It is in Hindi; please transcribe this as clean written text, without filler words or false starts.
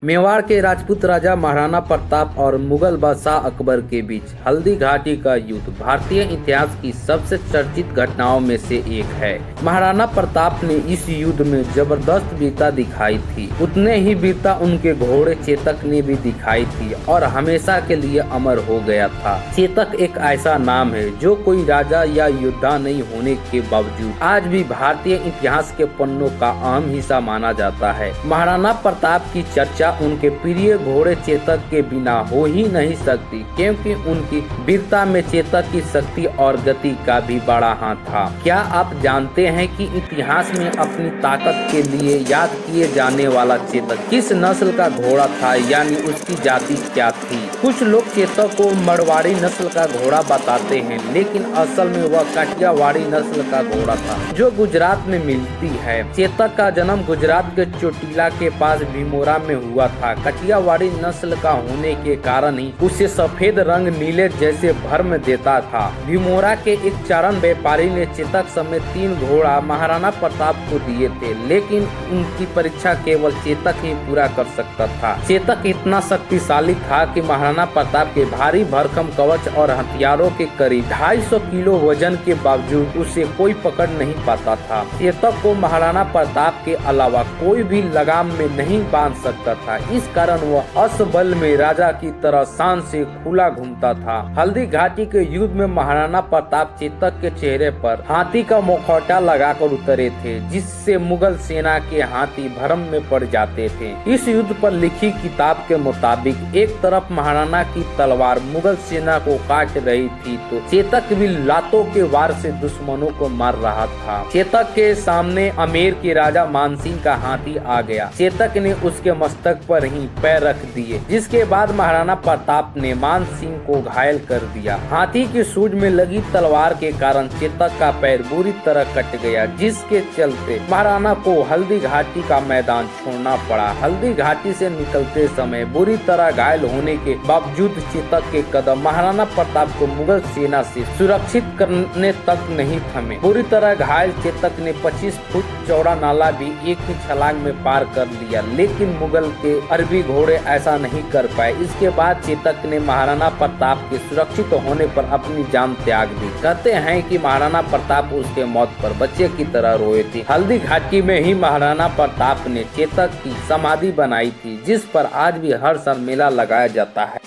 मेवाड़ के राजपूत राजा महाराणा प्रताप और मुगल बादशाह अकबर के बीच हल्दी घाटी का युद्ध भारतीय इतिहास की सबसे चर्चित घटनाओं में से एक है। महाराणा प्रताप ने इस युद्ध में जबरदस्त वीरता दिखाई थी, उतने ही वीरता उनके घोड़े चेतक ने भी दिखाई थी और हमेशा के लिए अमर हो गया था। चेतक एक ऐसा नाम है जो कोई राजा या योद्धा नहीं होने के बावजूद आज भी भारतीय इतिहास के पन्नों का अहम हिस्सा माना जाता है। महाराणा प्रताप की चर्चा उनके प्रिय घोड़े चेतक के बिना हो ही नहीं सकती, क्योंकि उनकी वीरता में चेतक की शक्ति और गति का भी बड़ा हाथ था। क्या आप जानते हैं कि इतिहास में अपनी ताकत के लिए याद किए जाने वाला चेतक किस नस्ल का घोड़ा था, यानी उसकी जाति क्या थी? कुछ लोग चेतक को मरवाड़ी नस्ल का घोड़ा बताते हैं, लेकिन असल में वह काठियावाड़ी नस्ल का घोड़ा था जो गुजरात में मिलती है। चेतक का जन्म गुजरात के चोटीला के पास भीमोरा में हुआ था। काठियावाड़ी नस्ल का होने के कारण ही उसे सफेद रंग नीले जैसे भ्रम देता था। भीमोरा के एक चारण व्यापारी ने चेतक समेत 3 घोड़ा महाराणा प्रताप को दिए थे, लेकिन उनकी परीक्षा केवल चेतक ही पूरा कर सकता था। चेतक इतना शक्तिशाली था कि महाराणा प्रताप के भारी भरकम कवच और हथियारों के करीब 250 किलो वजन के बावजूद उसे कोई पकड़ नहीं पाता था। चेतक को महाराणा प्रताप के अलावा कोई भी लगाम में नहीं बांध सकता था, इस कारण वह असबल में राजा की तरह शान से खुला घूमता था। हल्दी घाटी के युद्ध में महाराणा प्रताप चेतक के चेहरे पर हाथी का मुखौटा लगाकर उतरे थे, जिससे मुगल सेना के हाथी भ्रम में पड़ जाते थे। इस युद्ध पर लिखी किताब के मुताबिक एक तरफ महाराणा की तलवार मुगल सेना को काट रही थी, तो चेतक भी लातों के वार से दुश्मनों को मार रहा था। चेतक के सामने आमेर के राजा मानसिंह का हाथी आ गया। चेतक ने उसके मस्तक पर ही पैर रख दिए, जिसके बाद महाराणा प्रताप ने मान सिंह को घायल कर दिया। हाथी की सूंड में लगी तलवार के कारण चेतक का पैर बुरी तरह कट गया, जिसके चलते महाराणा को हल्दी घाटी का मैदान छोड़ना पड़ा। हल्दी घाटी से निकलते समय बुरी तरह घायल होने के बावजूद चेतक के कदम महाराणा प्रताप को मुगल सेना से सुरक्षित करने तक नहीं थमे। बुरी तरह घायल चेतक ने 25 फुट चौड़ा नाला भी एक ही छलांग में पार कर लिया, लेकिन मुगल के अरबी घोड़े ऐसा नहीं कर पाए। इसके बाद चेतक ने महाराणा प्रताप के सुरक्षित होने पर अपनी जान त्याग दी। कहते हैं कि महाराणा प्रताप उसके मौत पर बच्चे की तरह रोए थे। हल्दी घाटी में ही महाराणा प्रताप ने चेतक की समाधि बनाई थी, जिस पर आज भी हर साल मेला लगाया जाता है।